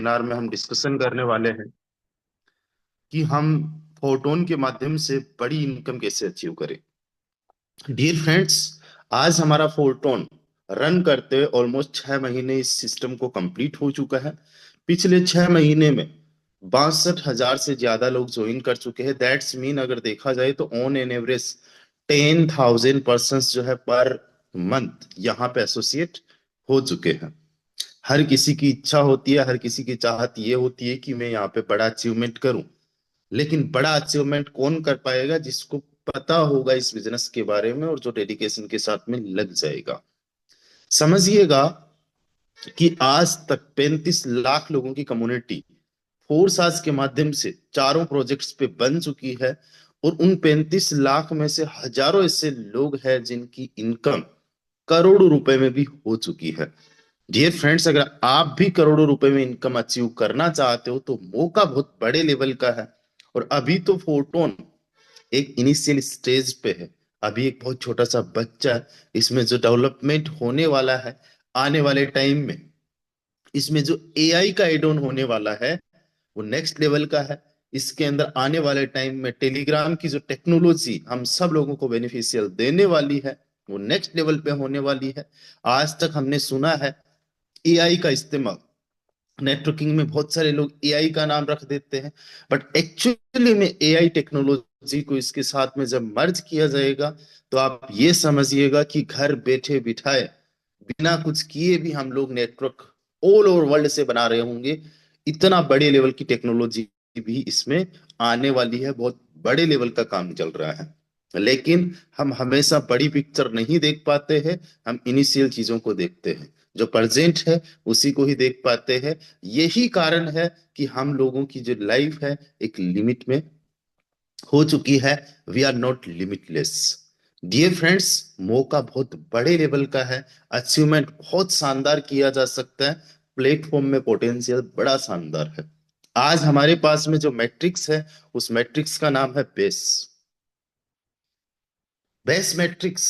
Webinar में हम discussion करने वाले हैं कि हम फोटोन के माध्यम से बड़ी इनकम कैसे अचीव करें। डियर फ्रेंड्स, आज हमारा फोटोन रन करते ऑलमोस्ट 6 महीने इस सिस्टम को कंप्लीट हो चुका है। पिछले 6 महीने में 62,000 से ज्यादा लोग ज्वाइन कर चुके हैं। दैट्स मीन अगर देखा जाए तो ऑन एन एवरेज 10,000 पर्सन जो है पर मंथ यहाँ पे एसोसिएट हो चुके हैं। हर किसी की इच्छा होती है, हर किसी की चाहत ये होती है कि मैं यहाँ पे बड़ा अचीवमेंट करूं। लेकिन बड़ा अचीवमेंट कौन कर पाएगा? जिसको पता होगा इस बिजनेस के बारे में और जो डेडिकेशन के साथ में लग जाएगा। समझिएगा कि आज तक 35 लाख लोगों की कम्युनिटी फोर्स आज के माध्यम से चारों प्रोजेक्ट्स पे बन चुकी है। और उन 35 लाख में से हजारों ऐसे लोग हैं जिनकी इनकम करोड़ों रुपए में भी हो चुकी है। डियर फ्रेंड्स, अगर आप भी करोड़ों रुपए में इनकम अचीव करना चाहते हो तो मौका बहुत बड़े लेवल का है। और अभी तो फोटोन एक इनिशियल स्टेज पे है। अभी एक बहुत छोटा सा बच्चा है। इसमें जो डेवलपमेंट होने वाला है आने वाले टाइम में, इसमें जो एआई का एड ऑन होने वाला है वो नेक्स्ट लेवल का है। इसके अंदर आने वाले टाइम में टेलीग्राम की जो टेक्नोलॉजी हम सब लोगों को बेनिफिशियल देने वाली है वो नेक्स्ट लेवल पे होने वाली है। आज तक हमने सुना है एआई का इस्तेमाल, नेटवर्किंग में बहुत सारे लोग एआई का नाम रख देते हैं, बट एक्चुअली में एआई टेक्नोलॉजी को इसके साथ में जब मर्ज किया जाएगा तो आप ये समझिएगा कि घर बैठे बिठाए बिना कुछ किए भी हम लोग नेटवर्क ऑल ओवर वर्ल्ड से बना रहे होंगे। इतना बड़े लेवल की टेक्नोलॉजी भी इसमें आने वाली है। बहुत बड़े लेवल का काम चल रहा है। लेकिन हम हमेशा बड़ी पिक्चर नहीं देख पाते हैं, हम इनिशियल चीजों को देखते हैं। जो प्रेजेंट है उसी को ही देख पाते हैं। यही कारण है कि हम लोगों की जो लाइफ है एक लिमिट में हो चुकी है। We are not limitless. Dear friends, मौका बहुत बड़े लेवल का है। अचीवमेंट बहुत शानदार किया जा सकता है। प्लेटफॉर्म में पोटेंशियल बड़ा शानदार है। आज हमारे पास में जो मैट्रिक्स है उस मैट्रिक्स का नाम है बेस। बेस मैट्रिक्स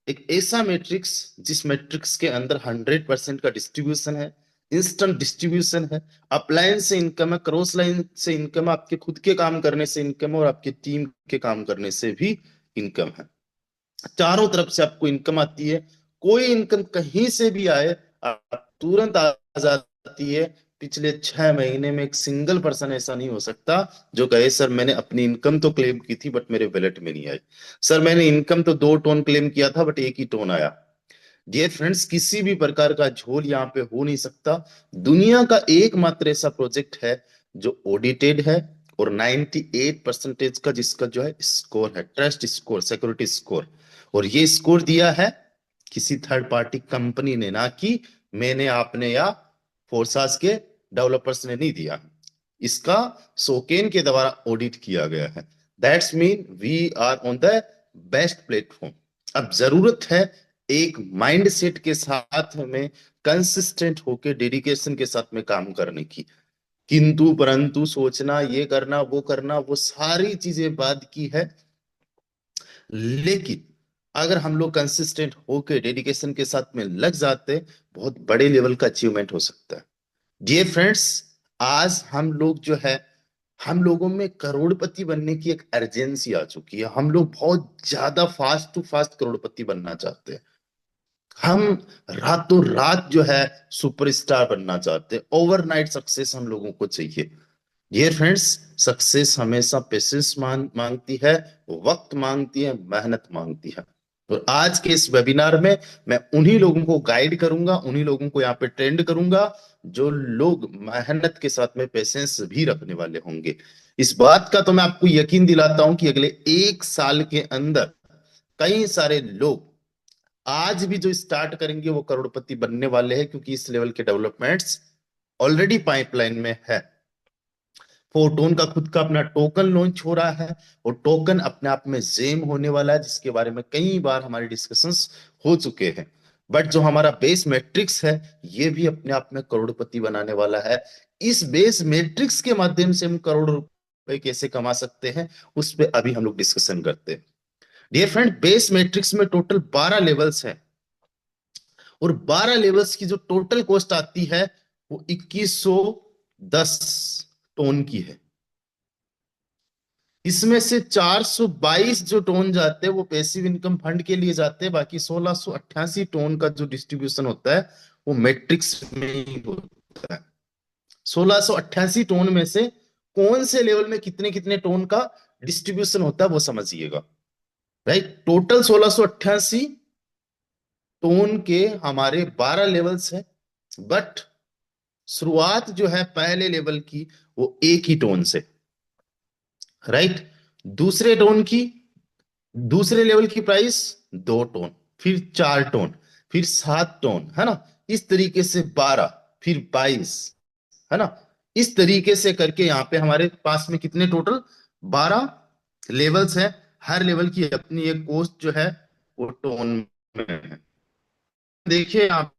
एक ऐसा मैट्रिक्स जिस मैट्रिक्स के अंदर 100% का डिस्ट्रीब्यूशन है, इंस्टेंट डिस्ट्रीब्यूशन है। अपलाइन से इनकम है, क्रॉस लाइन से इनकम है, आपके खुद के काम करने से इनकम है और आपकी टीम के काम करने से भी इनकम है। चारों तरफ से आपको इनकम आती है। कोई इनकम कहीं से भी आए आप तुरंत आ जाती है। पिछले 6 महीने में एक सिंगल पर्सन ऐसा नहीं हो सकता जो कहे सर मैंने अपनी इनकम तो क्लेम की थी बट मेरे वैलेट में नहीं आई। सर मैंने इनकम तो 2 टोन क्लेम किया था बट एक ही टोन आया। डियर फ्रेंड्स, किसी भी प्रकार का झोल यहाँ पे हो नहीं सकता। दुनिया का एकमात्र ऐसा प्रोजेक्ट है जो ऑडिटेड है और 98% का जिसका जो है स्कोर है, ट्रस्ट स्कोर, सिक्योरिटी स्कोर। और ये स्कोर दिया है किसी थर्ड पार्टी कंपनी ने, ना कि मैंने, आपने या फोर्सास के डेवलपर्स ने नहीं दिया। इसका सोकेन के द्वारा ऑडिट किया गया है। That's mean we are on the best platform. अब जरूरत है एक माइंड सेट के साथ में कंसिस्टेंट होके डेडिकेशन के साथ में काम करने की। किंतु परंतु सोचना, ये करना वो करना, वो सारी चीजें बाद की है। लेकिन अगर हम लोग कंसिस्टेंट होके डेडिकेशन के साथ में लग जाते बहुत बड़े लेवल का अचीवमेंट हो सकता है। डियर फ्रेंड्स, आज हम लोग जो है, हम लोगों में करोड़पति बनने की एक अर्जेंसी आ चुकी है। हम लोग बहुत ज्यादा फास्ट टू फास्ट करोड़पति बनना चाहते हैं। हम रातों रात जो है सुपरस्टार बनना चाहते हैं। ओवरनाइट सक्सेस हम लोगों को चाहिए। डियर फ्रेंड्स, सक्सेस हमेशा पेशेंस मांगती है, वक्त मांगती है, मेहनत मांगती है। और आज के इस वेबिनार में मैं उन्हीं लोगों को गाइड करूंगा, उन्हीं लोगों को यहाँ पे ट्रेंड करूंगा जो लोग मेहनत के साथ में पेशेंस भी रखने वाले होंगे। इस बात का तो मैं आपको यकीन दिलाता हूं कि अगले 1 साल के अंदर कई सारे लोग आज भी जो स्टार्ट करेंगे वो करोड़पति बनने वाले हैं, क्योंकि इस लेवल के डेवलपमेंट्स ऑलरेडी पाइपलाइन में है। फोटोन का खुद का अपना टोकन लॉन्च हो रहा है और टोकन अपने आप में जेम होने वाला है, जिसके बारे में कई बार हमारे डिस्कशंस हो चुके हैं। बट जो हमारा बेस मैट्रिक्स है ये भी अपने आप में करोड़पति बनाने वाला है। इस बेस मैट्रिक्स के माध्यम से हम करोड़ रुपए कैसे कमा सकते हैं उस पर अभी हम लोग डिस्कशन करते हैं। डियर फ्रेंड, बेस मैट्रिक्स में टोटल 12 लेवल्स हैं और 12 लेवल्स की जो टोटल कॉस्ट आती है वो 10 टोन की है। इसमें से 422 जो टोन जाते हैं वो पैसिव इनकम फंड के लिए जाते हैं, बाकी 1688 टोन का जो डिस्ट्रीब्यूशन होता है वो मैट्रिक्स में ही होता है। 1688 टोन में से कौन से लेवल में कितने कितने टोन का डिस्ट्रीब्यूशन होता है वो समझिएगा। राइट, टोटल 1688 टोन के हमारे 12 लेवल्स हैं, बट शुरुआत जो है पहले लेवल की वो एक ही टोन से। राइट, दूसरे टोन की, दूसरे लेवल की प्राइस 2 टोन, फिर 4 टोन, फिर 7 टोन, है ना। इस तरीके से 12, फिर 22, है ना। इस तरीके से करके यहाँ पे हमारे पास में कितने टोटल 12 लेवल्स है। हर लेवल की अपनी एक कोस्ट जो है वो टोन में है। देखिए आप,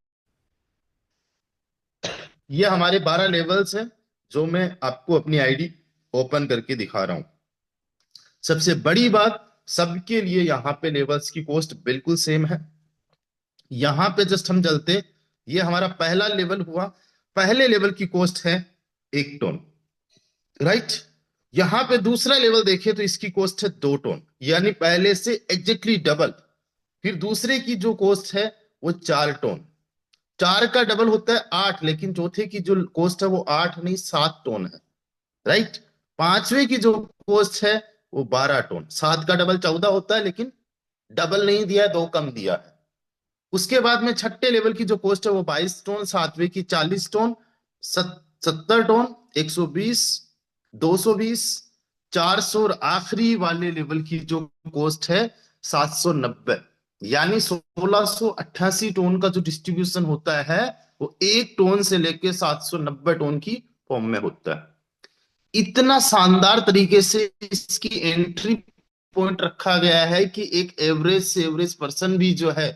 ये हमारे 12 लेवल्स हैं जो मैं आपको अपनी आईडी ओपन करके दिखा रहा हूं। सबसे बड़ी बात, सबके लिए यहाँ पे लेवल्स की कॉस्ट बिल्कुल सेम है। यहां पे जस्ट हम चलते, ये हमारा पहला लेवल हुआ, पहले लेवल की कॉस्ट है 1 टोन। राइट, यहां पे दूसरा लेवल देखें तो इसकी कॉस्ट है 2 टोन, यानी पहले से एग्जैक्टली डबल। फिर दूसरे की जो कॉस्ट है वो 4 टोन, 4 का डबल होता है 8, लेकिन चौथे की जो कॉस्ट है वो 8 नहीं 7 टोन है। राइट, पांचवे की जो कॉस्ट है वो 12 टोन, 7 का डबल 14 होता है, लेकिन डबल नहीं दिया है, 2 कम दिया है। उसके बाद में छठे लेवल की जो कॉस्ट है वो 22 टोन, सातवें की 40 टोन, 70 टोन, 120, 220, 400, और आखिरी वाले लेवल की जो कॉस्ट है 790। यानी 1688 टोन का जो डिस्ट्रीब्यूशन होता है वो 1 टोन से लेके 790 टोन की फॉर्म में होता है। इतना शानदार तरीके से इसकी एंट्री पॉइंट रखा गया है कि एक एवरेज से एवरेज पर्सन भी जो है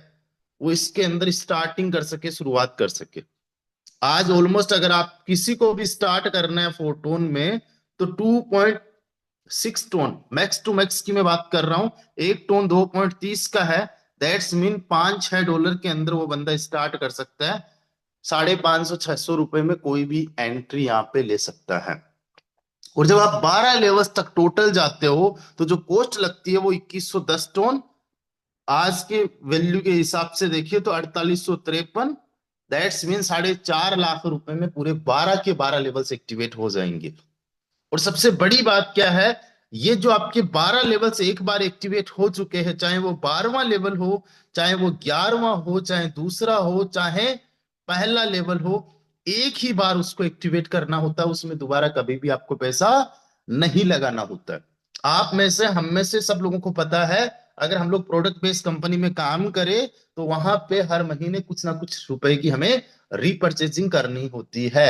वो इसके अंदर स्टार्टिंग कर सके, शुरुआत कर सके। आज ऑलमोस्ट अगर आप किसी को भी स्टार्ट करना है 4 टोन में तो 2.6 टोन मैक्स टू मैक्स की मैं बात कर रहा हूं। 1 टोन 2.30 का है, दैट्स मीन $5-6 के अंदर वो बंदा स्टार्ट कर सकता है। 550-600 रुपए में कोई भी एंट्री यहाँ पे ले सकता है। और जब आप 12 लेवल्स तक टोटल जाते हो तो जो कॉस्ट लगती है वो 2110 टोन, आज के वैल्यू के हिसाब से देखिए तो 4853। दैट्स मीन 4.5 लाख रुपए में पूरे 12 के 12 लेवल्स एक्टिवेट हो जाएंगे। और सबसे बड़ी बात क्या है, ये जो आपके 12 लेवल्स एक बार एक्टिवेट हो चुके हैं, चाहे वो 12वां लेवल हो, चाहे वो 11वां हो, चाहे दूसरा हो, चाहे पहला लेवल हो, एक ही बार उसको एक्टिवेट करना होता है, उसमें दोबारा कभी भी आपको पैसा नहीं लगाना होता है। आप में से, हम में से सब लोगों को पता है, अगर हम लोग प्रोडक्ट बेस्ड कंपनी में काम करें तो वहां पे हर महीने कुछ ना कुछ रुपए की हमें रीपरचेजिंग करनी होती है,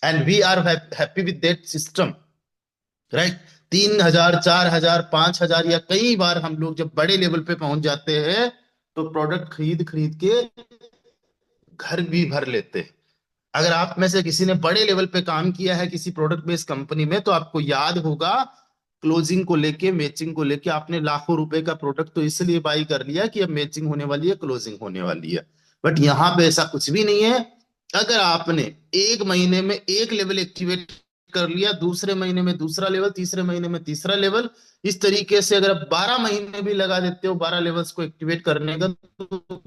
and we are happy with that system. Right, 3,000, 4,000, 5,000, या कई बार हम लोग जब बड़े लेवल पे पहुंच जाते हैं तो प्रोडक्ट खरीद खरीद के घर भी भर लेते हैं। अगर आप में से किसी ने बड़े लेवल पे काम किया है किसी प्रोडक्ट बेस्ड कंपनी में तो आपको याद होगा, क्लोजिंग को लेके, मैचिंग को लेके आपने लाखों रुपए का प्रोडक्ट तो इसलिए बाई कर लिया कि अब मैचिंग होने वाली है, क्लोजिंग होने वाली है। बट यहाँ पे ऐसा कुछ भी नहीं है। अगर आपने एक महीने में एक लेवल एक्टिवेट कर लिया, दूसरे महीने में दूसरा लेवल, तीसरे महीने में तीसरा लेवल, इस तरीके से अगर आप 12 महीने भी लगा देते हो 12 लेवल्स को एक्टिवेट करने का, तो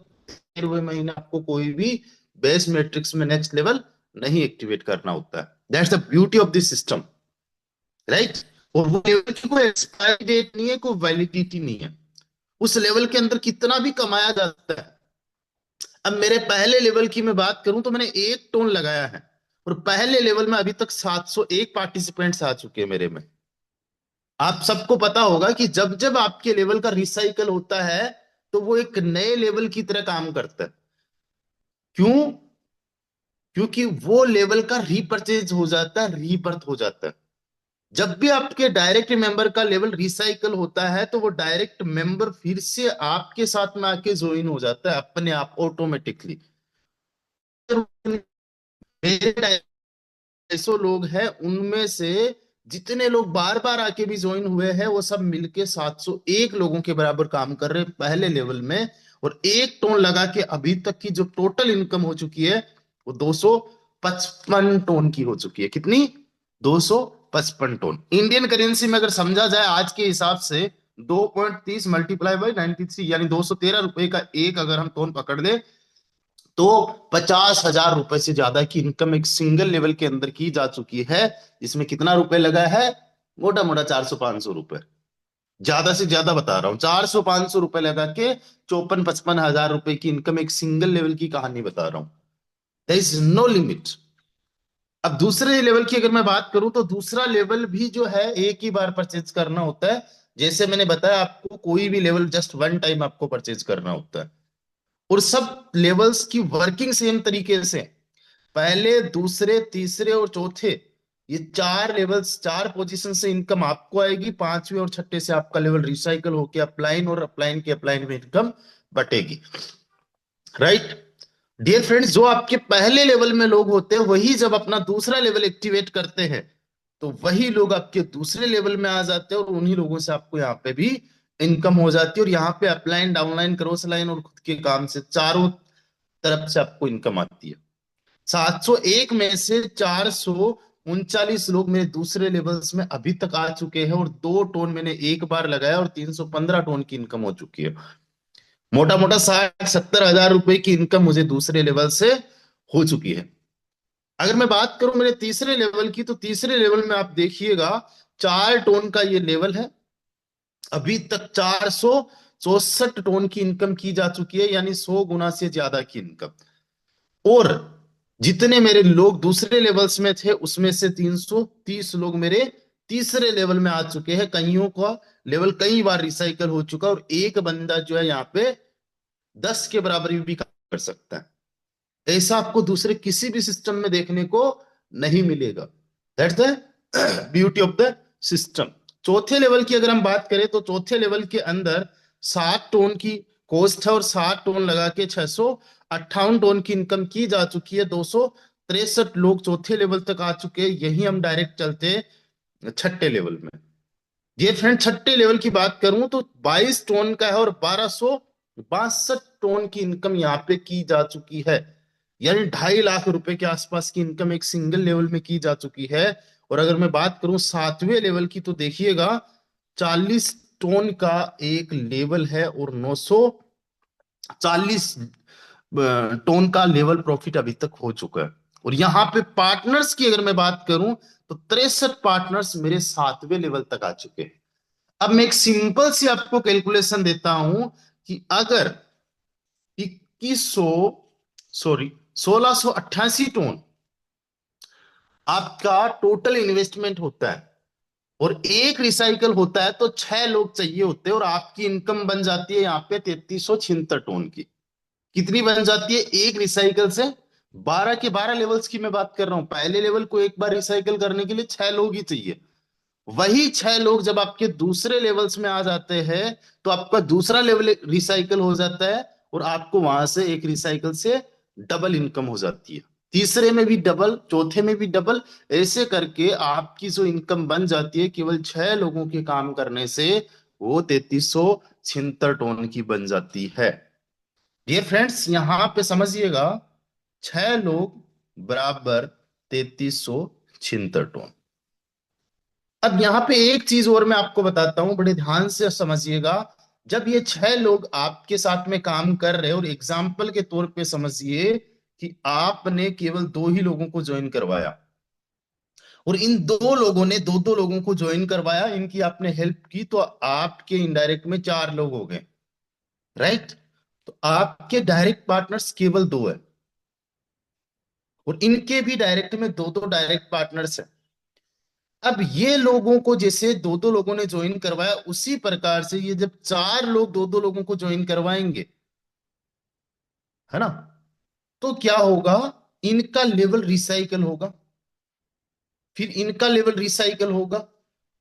13वें महीने आपको कोई भी बेस मैट्रिक्स में नेक्स्ट लेवल नहीं एक्टिवेट करना होता है। That's the beauty of this system. Right, और वो लेवल की कोई एक्सपायरी डेट नहीं है, कोई वैलिडिटी नहीं है। उस लेवल के अंदर कितना भी कमाया जाता है। अब मेरे पहले लेवल की मैं बात करूं तो मैंने 1 टोन लगाया है, और पहले लेवल में अभी तक 701 पार्टिसिपेंट्स आ चुके हैं मेरे में। आप सबको पता होगा कि जब जब आपके लेवल का रिसाइकल होता है तो वो एक नए लेवल की तरह काम करता है। क्यों? क्योंकि वो लेवल का रीपरचेज हो जाता है, रीबर्थ हो जाता है। जब भी आपके डायरेक्ट मेंबर का लेवल रिसाइकल होता है तो वो डायरेक्ट मेंबर फिर से आपके साथ में आके ज्वाइन हो जाता है अपने आप ऑटोमेटिकली। मेरे 250 लोग हैं, उनमें से जितने लोग बार बार आके भी ज्वाइन हुए हैं वो सब मिलके 701 लोगों के बराबर काम कर रहे हैं पहले लेवल में। और 1 टोन लगा के अभी तक की जो टोटल इनकम हो चुकी है वो 255 टन की हो चुकी है। कितनी? 255 टन। इंडियन करेंसी में अगर समझा जाए आज के हिसाब से, 2.30 मल्टीप्लाई बाई 93, यानी 213 रुपए का एक अगर हम टोन पकड़ ले, तो 50,000 रुपए से ज्यादा की इनकम एक सिंगल लेवल के अंदर की जा चुकी है। इसमें कितना रुपए लगा है? मोटा मोटा 400-500 रुपए। ज्यादा से ज्यादा बता रहा हूं, 400-500 रुपए लगा के 54-55 हजार रुपए की इनकम एक सिंगल लेवल की कहानी बता रहा हूं। There is no limit. अब दूसरे लेवल की अगर मैं बात करूं, तो दूसरा लेवल भी जो है एक ही बार परचेज करना होता है। जैसे मैंने बताया आपको, कोई भी लेवल जस्ट वन टाइम आपको परचेज करना होता है। और सब लेवल्स की वर्किंग सेम तरीके से, पहले, दूसरे, तीसरे और चौथे, ये चार लेवल्स, चार पोजीशन से इनकम आपको आएगी। पांचवे और छठे से आपका लेवल रिसाइकल होकर अपलाइन, और अपलाइन के अपलाइन में इनकम बटेगी। राइट डियर फ्रेंड्स, जो आपके पहले लेवल में लोग होते हैं, वही जब अपना दूसरा लेवल एक्टिवेट करते हैं, तो वही लोग आपके दूसरे लेवल में आ जाते हैं, और उन्हीं लोगों से आपको यहाँ पे भी इनकम हो जाती है। और यहाँ पे अपलाइन, डाउनलाइन, क्रॉस लाइन और खुद के काम से चारों तरफ से आपको इनकम आती है। 701 में से 439 लोग मेरे दूसरे लेवल्स में अभी तक आ चुके हैं, और 2 टोन मैंने एक बार लगाया, और 315 टोन की इनकम हो चुकी है। मोटा मोटा 60-70 हजार रुपए की इनकम मुझे दूसरे लेवल से हो चुकी है। अगर मैं बात करूं मेरे तीसरे लेवल की, तो तीसरे लेवल में आप देखिएगा, 4 टोन का ये लेवल है। अभी तक 464 टोन की इनकम की जा चुकी है, यानी 100 गुना से ज्यादा की इनकम। और जितने मेरे लोग दूसरे लेवल्स में थे, उसमें से 330 लोग मेरे तीसरे लेवल में आ चुके हैं। कईयों का लेवल कई बार रिसाइकल हो चुका, और एक बंदा जो है यहाँ पे 10 के बराबर भी कर सकता है। ऐसा आपको दूसरे किसी भी सिस्टम में देखने को नहीं मिलेगा। That's the beauty of the system. चौथे लेवल की अगर हम बात करें, तो चौथे लेवल के अंदर 7 टोन की कोस्ट है, और 7 टोन लगा के 658 टोन की इनकम की जा चुकी है। 263 लोग चौथे लेवल तक आ चुके हैं। यही हम डायरेक्ट चलते हैं छठे लेवल में। ये फ्रेंड, छठे लेवल की बात करूं तो 22 टोन का है, और 1262 टोन की इनकम यहाँ पे की जा चुकी है। यानी 2.5 लाख रुपए के आसपास की इनकम एक सिंगल लेवल में की जा चुकी है। और अगर मैं बात करूं सातवें लेवल की, तो देखिएगा, 40 टोन का एक लेवल है, और 940 टोन का लेवल प्रॉफिट अभी तक हो चुका है। और यहां पे पार्टनर्स की अगर मैं बात करूं, तो 63 पार्टनर्स मेरे सातवें लेवल तक आ चुके हैं। अब मैं एक सिंपल सी आपको कैलकुलेशन देता हूं, कि अगर 2100 सॉरी 1688 टोन आपका टोटल इन्वेस्टमेंट होता है, और एक रिसाइकल होता है, तो 6 लोग चाहिए होते हैं, और आपकी इनकम बन जाती है यहाँ पे 3376 टोन की। कितनी बन जाती है एक रिसाइकल से? 12 के 12 लेवल्स की मैं बात कर रहा हूं। पहले लेवल को एक बार रिसाइकल करने के लिए 6 लोग ही चाहिए। वही 6 लोग जब आपके दूसरे लेवल्स में आ जाते हैं, तो आपका दूसरा लेवल रिसाइकल हो जाता है, और आपको वहां से एक रिसाइकल से डबल इनकम हो जाती है। तीसरे में भी डबल, चौथे में भी डबल। ऐसे करके आपकी जो इनकम बन जाती है केवल 6 लोगों के काम करने से, वो 3376 टोन की बन जाती है। डियर फ्रेंड्स, यहां पे समझिएगा, 6 लोग बराबर 3376 टोन। अब यहाँ पे एक चीज और मैं आपको बताता हूं, बड़े ध्यान से समझिएगा। जब ये 6 लोग आपके साथ में काम कर रहे हैं, और एग्जाम्पल के तौर पे समझिए कि आपने केवल 2 ही लोगों को ज्वाइन करवाया, और इन 2 लोगों ने 2-2 लोगों को ज्वाइन करवाया, इनकी आपने हेल्प की, तो आपके इनडायरेक्ट में 4 लोग हो गए। राइट? तो आपके डायरेक्ट पार्टनर्स केवल 2 है, और इनके भी डायरेक्ट में 2-2 डायरेक्ट पार्टनर्स है। अब ये लोगों को जैसे 2-2 लोगों ने ज्वाइन करवाया, उसी प्रकार से ये जब 4 लोग 2-2 लोगों को ज्वाइन करवाएंगे, है ना, तो क्या होगा? इनका लेवल रिसाइकल होगा, फिर इनका लेवल रिसाइकल होगा,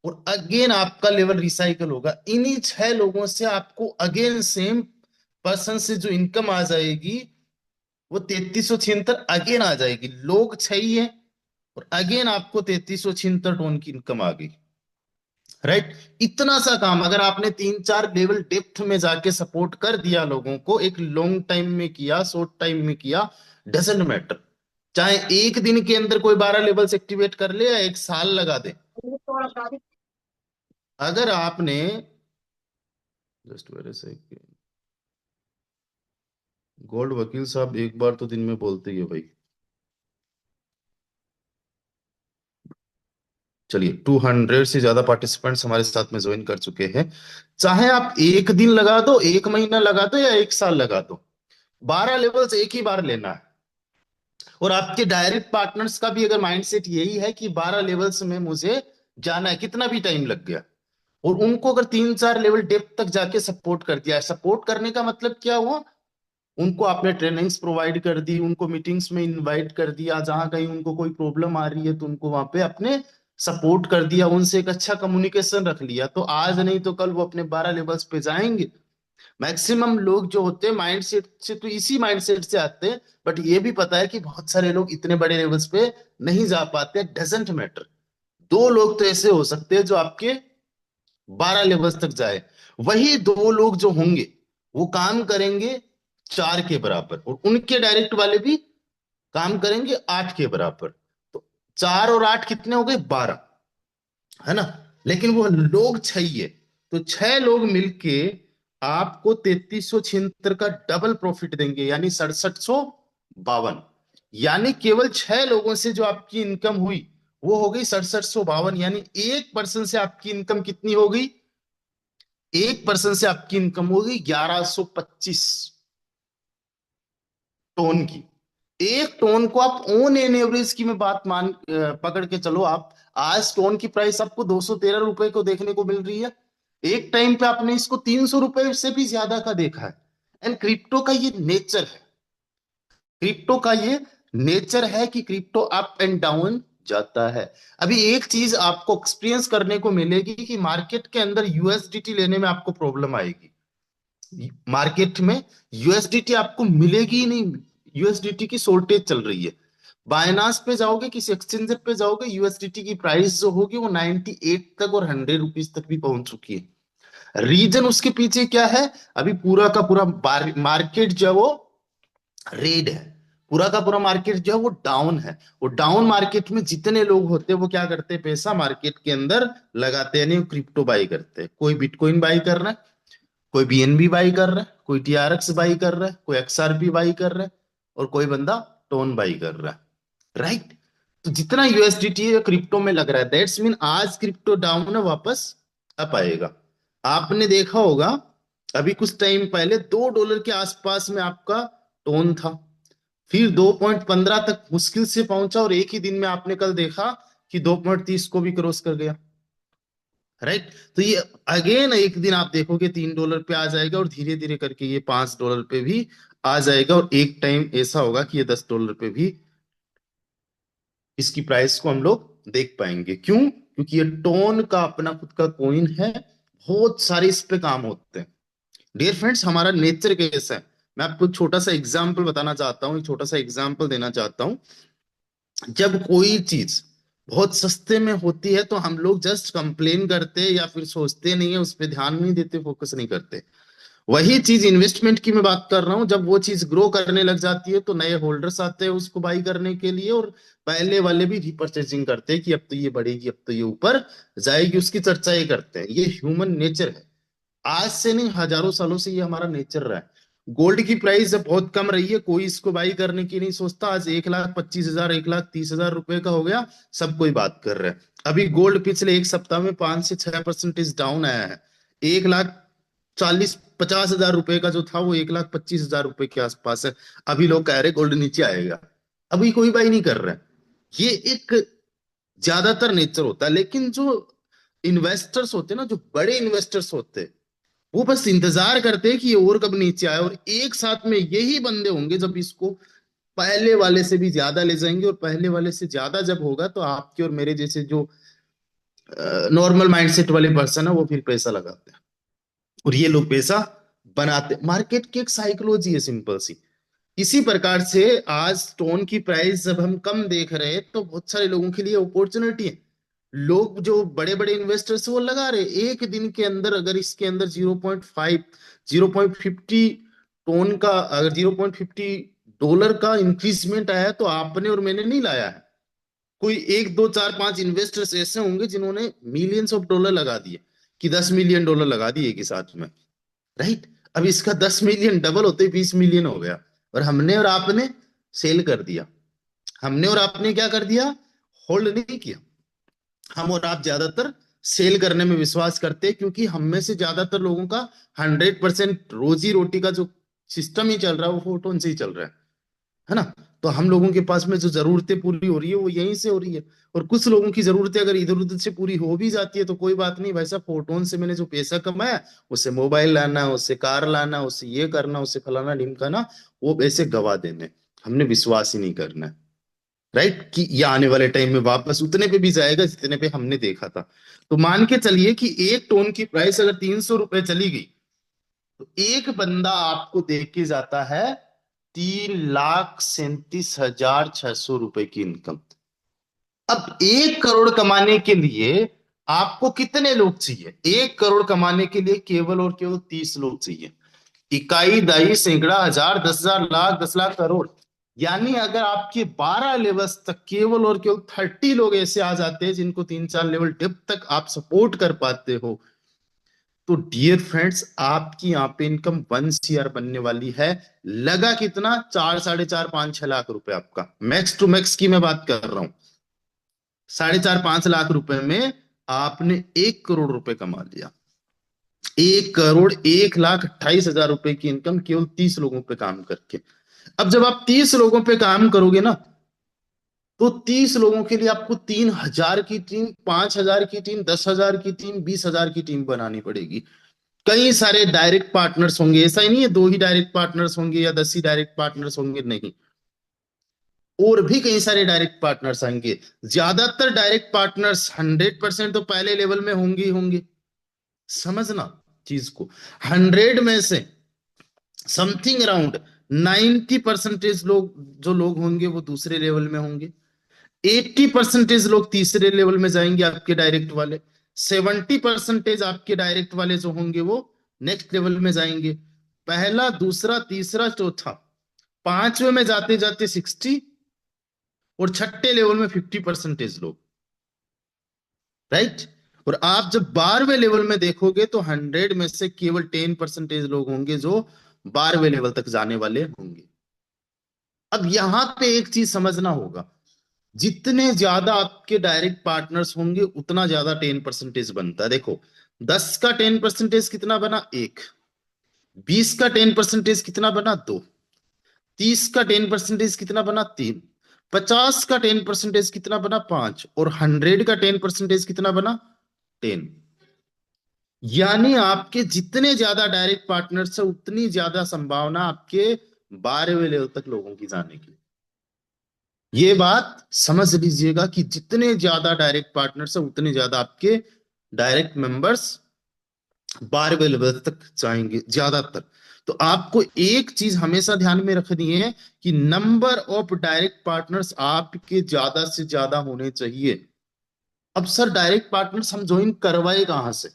और अगेन आपका लेवल रिसाइकल होगा। इन्हीं 6 लोगों से आपको अगेन सेम पर्सन से जो इनकम आ जाएगी, वो 3376 अगेन आ जाएगी। लोग 6 ही है, और अगेन आपको 3376 टोन की इनकम आ गई। राइट? इतना सा काम अगर आपने 3-4 लेवल डेप्थ में जाके सपोर्ट कर दिया लोगों को, एक लॉन्ग टाइम में किया, शॉर्ट टाइम में किया, डजेंट मैटर, चाहे एक दिन के अंदर कोई 12 लेवल्स एक्टिवेट कर ले या एक साल लगा दे। अगर आपने जस्ट वेरी सेकंड, गोल्ड वकील साहब एक बार तो दिन में बोलते ही है भाई। चलिए, 200 से ज्यादा पार्टिसिपेंट्स हमारे साथ में ज्वाइन कर चुके हैं। चाहे आप एक दिन लगा दो, एक महीना लगा दो, या एक साल लगा दो, 12 लेवल्स एक ही बार लेना है। और आपके डायरेक्ट पार्टनर्स का भी अगर माइंडसेट यही है कि 12 लेवल्स में मुझे जाना है, कितना भी टाइम लग गया, और उनको अगर 3-4 लेवल डेप्थ तक जाके सपोर्ट कर दिया है। सपोर्ट करने का मतलब क्या हुआ? उनको आपने ट्रेनिंग्स प्रोवाइड कर दी, उनको मीटिंग्स में इनवाइट कर दिया, जहां कहीं उनको कोई प्रॉब्लम आ रही है तो उनको वहां पे अपने सपोर्ट कर दिया, उनसे एक अच्छा कम्युनिकेशन रख लिया, तो आज नहीं तो कल वो अपने 12 लेवल्स पे जाएंगे। मैक्सिमम लोग जो होते हैं माइंड सेट से तो इसी माइंड सेट से आते हैं, बट ये भी पता है कि बहुत सारे लोग इतने बड़े लेवल्स पे नहीं जा पाते। डजेंट मैटर, 2 लोग तो ऐसे हो सकते हैं जो आपके 12 लेवल्स तक जाए। वही 2 लोग जो होंगे वो काम करेंगे 4 के बराबर, और उनके डायरेक्ट वाले भी काम करेंगे 8 के बराबर। तो 4 और 8 कितने हो गए? 12, है ना? लेकिन वो लोग 6 ही है, तो 6 लोग मिलके आपको 3376 का डबल प्रॉफिट देंगे, यानी 6752। यानी केवल 6 लोगों से जो आपकी इनकम हुई वो हो गई 6752। यानी एक पर्सन से आपकी इनकम कितनी हो गई? एक पर्सन से आपकी इनकम हो गई 1125 टोन की। एक टोन को आप ऑन एन एवरेज की मैं बात पकड़ के चलो आप, आज टोन की प्राइस आपको 213 रुपए को देखने को मिल रही है। एक टाइम पे आपने इसको 300 रुपए से भी ज्यादा का देखा है। एंड क्रिप्टो का ये नेचर है, क्रिप्टो का ये नेचर है कि क्रिप्टो अप एंड डाउन जाता है। अभी एक चीज आपको एक्सपीरियंस करने को मिलेगी कि मार्केट के अंदर यूएसडीटी लेने में आपको प्रॉब्लम आएगी। मार्केट में यूएसडीटी आपको मिलेगी ही नहीं, यूएसडीटी की शॉर्टेज चल रही है। बायनांस पे जाओगे, किसी एक्सचेंजर पे जाओगे, यूएसडीटी की प्राइस जो होगी वो 98 तक और 100 रुपीज तक भी पहुंच चुकी है। रीजन उसके पीछे क्या है? अभी पूरा का पूरा मार्केट जो है वो रेड है, पूरा का पूरा मार्केट जो है वो डाउन है। वो डाउन मार्केट में जितने लोग होते हैं वो क्या करते हैं? पैसा मार्केट के अंदर लगाते हैं, यानी क्रिप्टो बाई करते हैं। कोई बिटकॉइन बाई कर रहा है, कोई बीएनबी बाई कर रहा है, कोई टीआरएक्स बाई कर रहा है, कोई एक्सआरपी बाई कर रहा है, और कोई बंदा टोन बाई कर रहा है, राइट? तो जितना यूएसडीटी क्रिप्टो में लग रहा है, दैट्स मीन आज क्रिप्टो डाउन है, वापस अप आएगा। आपने देखा होगा अभी कुछ टाइम पहले $2 के आसपास में आपका टोन था, फिर 2.15 तक मुश्किल से पहुंचा, और एक ही दिन में आपने कल देखा कि 2.30 को भी क्रॉस कर गया, राइट? तो ये अगेन एक दिन आप देखोगे $3 पे आ जाएगा, और धीरे धीरे करके ये $5 पे भी आ जाएगा, और एक टाइम ऐसा होगा कि ये $10 पे भी इसकी प्राइस को हम लोग देख पाएंगे। क्यों? क्योंकि ये टोन का अपना खुद का कॉइन है, बहुत सारे इस पे काम होते हैं। डियर फ्रेंड्स, हमारा नेचर कैसा है? मैं आपको छोटा सा एग्जाम्पल बताना चाहता हूँ, एक छोटा सा एग्जाम्पल देना चाहता हूँ। जब कोई चीज बहुत सस्ते में होती है तो हम लोग जस्ट कंप्लेन करते हैं, या फिर सोचते नहीं है, उस पर ध्यान नहीं देते, फोकस नहीं करते। वही चीज इन्वेस्टमेंट की मैं बात कर रहा हूं, जब वो चीज ग्रो करने लग जाती है तो नए होल्डर्स आते हैं उसको बाई करने के लिए, और पहले वाले भी रिपर्चेजिंग करते हैं कि अब तो ये बढ़ेगी, अब तो ये ऊपर जाएगी, उसकी चर्चा ही करते हैं। ये ह्यूमन नेचर है, आज से नहीं हजारों सालों से ये हमारा नेचर रहा है। गोल्ड की प्राइस जब बहुत कम रही है, कोई इसको बाई करने की नहीं सोचता। आज 1,25,000, 1,30,000 रुपए का हो गया, सब कोई बात कर रहा है। अभी गोल्ड पिछले एक सप्ताह में 5 से 6% डाउन आया है। 1,40,50,000 रुपए का जो था वो 1,25,000 रुपए के आसपास है। अभी लोग कह रहे गोल्ड नीचे आएगा, अभी कोई बाई नहीं कर रहा है। ये एक ज्यादातर नेचर होता है। लेकिन जो इन्वेस्टर्स होते हैं ना, जो बड़े इन्वेस्टर्स होते हैं, वो बस इंतजार करते हैं कि ये और कब नीचे आए, और एक साथ में यही बंदे होंगे जब इसको पहले वाले से भी ज्यादा ले जाएंगे, और पहले वाले से ज्यादा जब होगा तो आपके और मेरे जैसे जो नॉर्मल माइंडसेट वाले पर्सन है वो फिर पैसा लगाते हैं, और ये लोग पैसा बनाते हैं। मार्केट की एक साइकोलॉजी है सिंपल सी। इसी प्रकार से आज स्टोन की प्राइस जब हम कम देख रहे हैं तो बहुत सारे लोगों के लिए अपॉर्चुनिटी है। लोग जो बड़े बड़े इन्वेस्टर्स वो लगा रहे, एक दिन के अंदर अगर इसके अंदर 0.5 0.50 टोन का, अगर डॉलर का इंक्रीजमेंट आया है तो आपने और मैंने नहीं लाया है। कोई एक दो चार पांच इन्वेस्टर्स ऐसे होंगे जिन्होंने मिलियंस ऑफ डॉलर लगा दिए, कि 10 मिलियन डॉलर लगा दिए एक ही साथ में। राइट। अब इसका 10 मिलियन डबल होते 20 मिलियन हो गया, और हमने और आपने सेल कर दिया। हमने और आपने क्या कर दिया? होल्ड नहीं किया। हम और आप ज्यादातर सेल करने में विश्वास करते हैं, क्योंकि हम में से ज्यादातर लोगों का 100% रोजी रोटी का जो सिस्टम ही चल रहा है वो फोटोन से ही चल रहा है ना। तो हम लोगों के पास में जो जरूरतें पूरी हो रही है वो यहीं से हो रही है। और कुछ लोगों की जरूरतें अगर इधर उधर से पूरी हो भी जाती है तो कोई बात नहीं भाई साहब, फोटोन से मैंने जो पैसा कमाया, उससे मोबाइल लाना, उससे कार लाना, उससे ये करना, उससे फलाना ढिमकाना, वो पैसे गवा देने। हमने विश्वास ही नहीं करना है। राइट, कि ये आने वाले टाइम में वापस उतने पे भी जाएगा जितने पे हमने देखा था। तो मान के चलिए कि एक टोन की प्राइस अगर 300 रुपए चली गई, तो एक बंदा आपको देख के जाता है 3,37,600 रुपए की इनकम। अब 1 करोड़ कमाने के लिए आपको कितने लोग चाहिए? 1 करोड़ कमाने के लिए केवल और केवल 30 लोग चाहिए। इकाई, दाई, सैकड़ा, हजार, 10,000, लाख, 10 लाख, करोड़। यानी अगर आपके 12 लेवल्स तक केवल और केवल 30 लोग ऐसे आ जाते हैं जिनको 3-4 लेवल डेप्थ तक आप सपोर्ट कर पाते हो, तो डियर फ्रेंड्स आपकी यहां पे इनकम 1 CR बनने वाली है। लगा कितना? 4, 4.5, 5, 6 लाख रुपए आपका मैक्स टू मैक्स की मैं बात कर रहा हूं। 4.5, 5 लाख रुपए में आपने 1 करोड़ रुपए कमा लिया। 1,01,28,000 रुपए की इनकम केवल 30 लोगों पे काम करके। अब जब आप 30 लोगों पे काम करोगे ना, तो 30 लोगों के लिए आपको 3,000 की टीम, 5,000 की टीम, 10,000 की टीम, 20,000 की टीम बनानी पड़ेगी। कई सारे डायरेक्ट पार्टनर्स होंगे, ऐसा ही नहीं है 2 ही डायरेक्ट पार्टनर्स होंगे या 10 ही डायरेक्ट पार्टनर्स होंगे, नहीं। और भी कई सारे डायरेक्ट पार्टनर्स आएंगे। ज्यादातर डायरेक्ट पार्टनर्स 100% तो पहले लेवल में होंगे ही होंगे। समझना चीज को। 100 में से समथिंग अराउंड 90% लोग, जो लोग होंगे वो दूसरे लेवल में होंगे। 80% लोग तीसरे लेवल में जाएंगे आपके डायरेक्ट वाले। 70% आपके डायरेक्ट वाले जो होंगे वो नेक्स्ट लेवल में जाएंगे। पहला, दूसरा, तीसरा, चौथा, पांचवे में जाते जाते 60, और छठे लेवल में 50% लोग। राइट। और आप जब 12वें लेवल में देखोगे तो 100 में से केवल 10% लोग होंगे जो 12वें लेवल तक जाने वाले होंगे। अब यहां पे एक चीज समझना होगा, जितने ज्यादा आपके डायरेक्ट पार्टनर्स होंगे उतना ज्यादा 10% बनता है। देखो, 10 का 10% कितना बना? 1। 20 का 10% कितना बना? 2। 30 का 10% कितना बना? 3। 50 का 10% कितना बना? 5। और 100 का 10% कितना बना? 10। यानी आपके जितने ज्यादा डायरेक्ट पार्टनर्स है उतनी ज्यादा संभावना आपके 12वें लेवल तक लोगों की जाने की। ये बात समझ लीजिएगा कि जितने ज्यादा डायरेक्ट पार्टनर्स है उतने ज्यादा आपके डायरेक्ट मेंबर्स 12वें लेवल तक जाएंगे ज्यादातर। तो आपको एक चीज हमेशा ध्यान में रखनी है कि नंबर ऑफ डायरेक्ट पार्टनर्स आपके ज्यादा से ज्यादा होने चाहिए। अब सर डायरेक्ट पार्टनर्स हम ज्वाइन करवाए कहां से?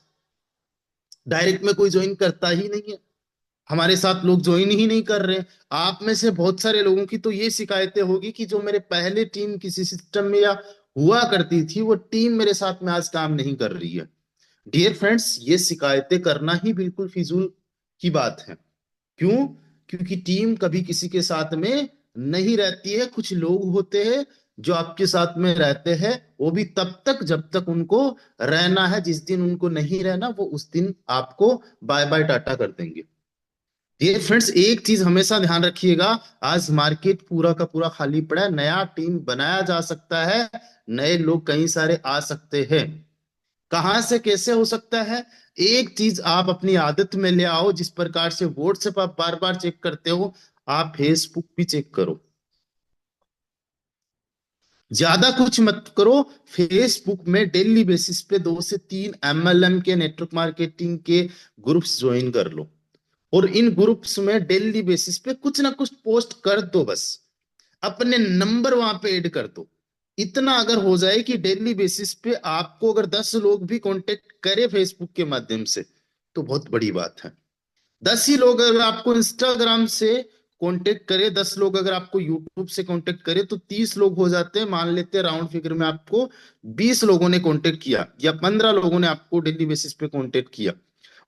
डायरेक्ट में कोई ज्वाइन करता ही नहीं है। हमारे साथ लोग ज्वाइन ही नहीं कर रहे। आप में से बहुत सारे लोगों की तो ये शिकायतें होगी कि जो मेरे पहले टीम किसी सिस्टम में या हुआ करती थी वो टीम मेरे साथ में आज काम नहीं कर रही है। डियर फ्रेंड्स, ये शिकायतें करना ही बिल्कुल फिजूल की बात है। क्यों? क्योंकि टीम कभी किसी के साथ में नहीं रहती है। कुछ लोग होते हैं जो आपके साथ में रहते हैं, वो भी तब तक जब तक उनको रहना है। जिस दिन उनको नहीं रहना वो उस दिन आपको बाय बाय टाटा कर देंगे। ये फ्रेंड्स एक चीज हमेशा ध्यान रखिएगा, आज मार्केट पूरा का पूरा खाली पड़ा है, नया टीम बनाया जा सकता है, नए लोग कई सारे आ सकते हैं। कहां से कैसे हो सकता है? एक चीज आप अपनी आदत में ले आओ, जिस प्रकार से व्हाट्सएप आप बार बार चेक करते हो, आप फेसबुक भी चेक करो। ज्यादा कुछ मत करो। फेसबुक में डेली बेसिस पे 2 से 3 MLM के, नेटवर्क मार्केटिंग के ग्रुप्स ज्वाइन कर लो, और इन ग्रुप्स में डेली बेसिस पे कुछ ना कुछ पोस्ट कर दो। बस अपने नंबर वहां पे ऐड कर दो। इतना अगर हो जाए कि डेली बेसिस पे आपको अगर 10 लोग भी कांटेक्ट करे फेसबुक के माध्यम से, तो बहुत बड़ी बात है। 10 ही लोग अगर आपको इंस्टाग्राम से कांटेक्ट करे, 10 लोग अगर आपको यूट्यूब से कांटेक्ट करे तो 30 लोग हो जाते हैं। मान लेते हैं राउंड फिगर में आपको 20 लोगों ने कांटेक्ट किया या 15 लोगों ने आपको डेली बेसिस पे कांटेक्ट किया,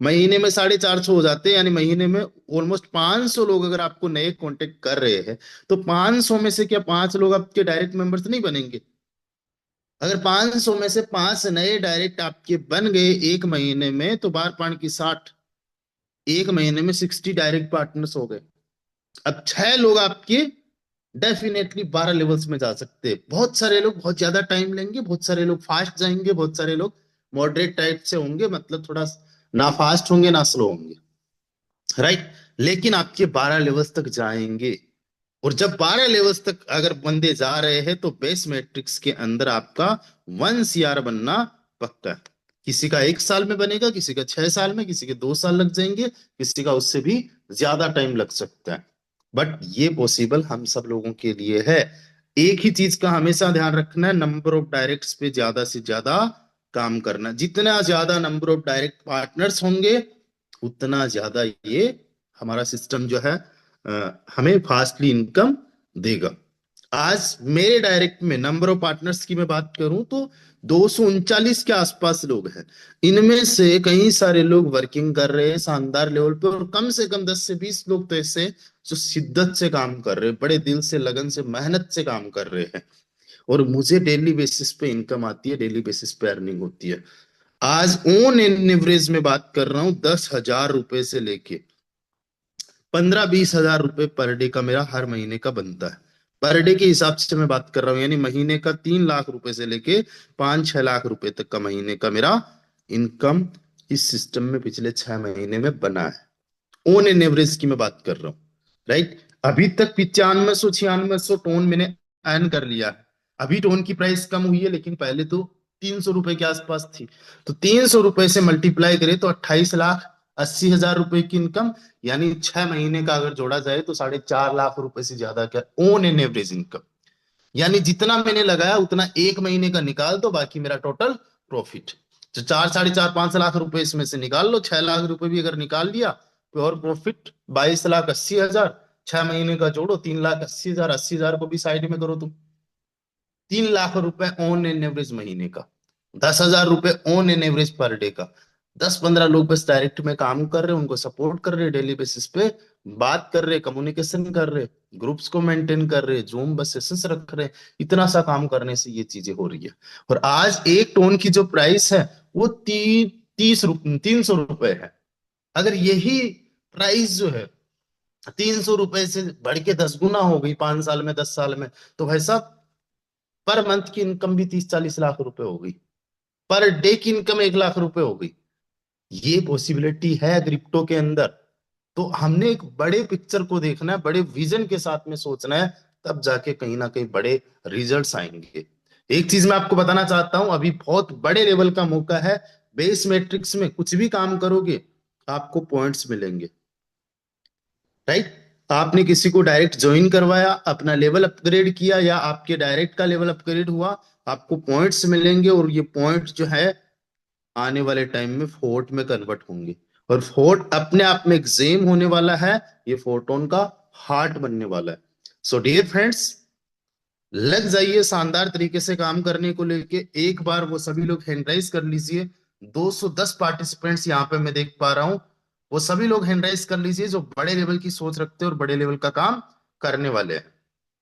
महीने में 450 हो जाते हैं, यानी महीने में ऑलमोस्ट 500 लोग अगर आपको नए कांटेक्ट कर रहे हैं, तो 500 में से क्या 5 लोग आपके डायरेक्ट मेंबर्स नहीं बनेंगे? अगर 500 में से 5 नए डायरेक्ट आपके बन गए एक महीने में, तो बार पांच की 60, एक महीने में 60 डायरेक्ट पार्टनर्स हो गए। अब 6 लोग आपके डेफिनेटली 12 लेवल्स में जा सकते हैं। बहुत सारे लोग बहुत ज्यादा टाइम लेंगे, बहुत सारे लोग फास्ट जाएंगे, बहुत सारे लोग मॉडरेट टाइप से होंगे, मतलब थोड़ा ना फास्ट होंगे ना स्लो होंगे, राइट। लेकिन आपके 12 लेवल्स तक जाएंगे। और जब 12 लेवल्स तक अगर बंदे जा रहे हैं, तो बेस मैट्रिक्स के अंदर आपका 1 CR बनना पक्का है। किसी का 1 साल में बनेगा, किसी का 6 साल में, किसी के 2 साल लग जाएंगे, किसी का उससे भी ज्यादा टाइम लग सकता है। बट ये पॉसिबल हम सब लोगों के लिए है। एक ही चीज का हमेशा ध्यान रखना है, नंबर ऑफ डायरेक्ट्स पे ज्यादा से ज्यादा काम करना। जितना ज्यादा नंबर ऑफ डायरेक्ट पार्टनर्स होंगे, उतना ज्यादा ये हमारा सिस्टम जो है हमें फास्टली इनकम देगा। आज मेरे डायरेक्ट में नंबर ऑफ पार्टनर्स की मैं बात करूं तो 239 के आसपास लोग हैं। इनमें से कई सारे लोग वर्किंग कर रहे हैं शानदार लेवल पे, और कम से कम 10 से 20 लोग तो ऐसे जो शिद्दत से काम कर रहे हैं, बड़े दिल से लगन से मेहनत से काम कर रहे हैं, और मुझे डेली बेसिस पे इनकम आती है, डेली बेसिस पे अर्निंग होती है। आज ऑन एवरेज में बात कर रहा हूं, 10,000 रुपए से लेके 15-20 हजार रुपए पर डे का मेरा हर महीने का बनता है। पर डे के हिसाब से मैं बात कर रहा हूँ, यानी महीने का 3 लाख रुपए से लेके 5-6 लाख रुपए तक का महीने का मेरा इनकम इस सिस्टम में पिछले 6 महीने में बना है। ऑन एन एवरेज की मैं बात कर रहा हूँ, राइट। अभी तक 9500-9600 टोन मैंने अर्न कर लिया है। अभी टोन की प्राइस कम हुई है, लेकिन पहले तो 300 रुपए के आसपास थी। तो 300 रुपए से मल्टीप्लाई करें तो 28,80,000 रुपए की इनकम, यानी 6 महीने का अगर जोड़ा जाए तो 4.5 लाख रुपए से ज्यादा क्या ऑन एन एवरेज इनकम। यानी जितना मैंने लगाया उतना एक महीने का निकाल दो, बाकी मेरा टोटल प्रॉफिट। तो 4, 4.5, 5 लाख रुपए इसमें से निकाल लो, 6 लाख रुपए भी अगर निकाल लिया, प्योर प्रॉफिट 22,80,000। 6 महीने का जोड़ो, 3,80,000, 80,000 को भी साइड में करो तुम। 3 लाख रुपए ऑन एन एवरेज महीने का, 10,000 रुपए on an average per day का। 10-15 लोग बस डायरेक्ट में काम कर रहे हैं, उनको सपोर्ट कर रहे हैं, डेली बेसिस पे बात कर रहे, कम्युनिकेशन कर रहे, ग्रुप्स को मेंटेन कर रहे, जूम बस सेशंस रख रहे। इतना सा काम करने से ये चीजें हो रही है। और आज एक टोन की जो प्राइस है वो 300 रुपए है। अगर यही प्राइस जो है 300 रुपए से बढ़ के 10 गुना हो गई 5 साल में, 10 साल में, तो भाई साहब पर मंथ की इनकम भी 30-40 लाख रुपए हो गई, पर डे की इनकम 1 लाख रुपए हो गई। ये पॉसिबिलिटी है क्रिप्टो के अंदर। तो हमने एक बड़े पिक्चर को देखना है, बड़े विजन के साथ में सोचना है, तब जाके कहीं ना कहीं बड़े रिजल्ट्स आएंगे। एक चीज मैं आपको बताना चाहता हूं, अभी बहुत बड़े लेवल का मौका है। बेस मैट्रिक्स में कुछ भी काम करोगे आपको पॉइंट्स मिलेंगे, राइट। आपने किसी को डायरेक्ट ज्वाइन करवाया, अपना लेवल अपग्रेड किया, या आपके डायरेक्ट का लेवल अपग्रेड हुआ, आपको पॉइंट्स मिलेंगे, और ये पॉइंट्स जो है आने वाले टाइम में फोर्ट में कन्वर्ट होंगे। और फोर्ट अपने आप में एग्जेम होने वाला है, ये फोर्टोन का हार्ट बनने वाला है। सो डियर फ्रेंड्स, लग जाइए शानदार तरीके से काम करने को लेके। एक बार वो सभी लोग हैंड राइज कर लीजिए। 210 पार्टिसिपेंट्स यहाँ पे मैं देख पा रहा हूँ। वो सभी लोग हैंड राइज कर लीजिए जो बड़े लेवल की सोच रखते हैं और बड़े लेवल का काम करने वाले हैं।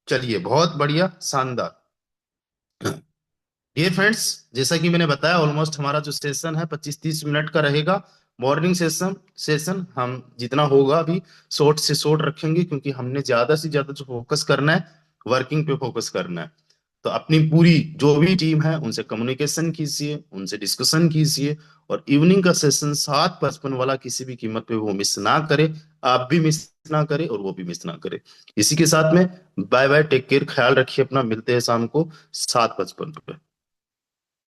चलिए, बहुत बढ़िया, शानदार। डियर फ्रेंड्स, जैसा कि मैंने बताया, ऑलमोस्ट हमारा जो सेशन है 25-30 मिनट का रहेगा। मॉर्निंग सेशन सेशन हम जितना होगा अभी शॉर्ट से शॉर्ट रखेंगे, क्योंकि हमने ज्यादा से ज्यादा जो फोकस करना है, वर्किंग पे फोकस करना है। तो अपनी पूरी जो भी टीम है उनसे कम्युनिकेशन कीजिए, उनसे डिस्कशन कीजिए, और इवनिंग का सेशन 7:55 वाला किसी भी कीमत पे वो मिस ना करे। आप भी मिस ना करे और वो भी मिस ना करे। इसी के साथ में बाय बाय, टेक केयर, ख्याल रखिए अपना, मिलते हैं शाम को 7:55 पे।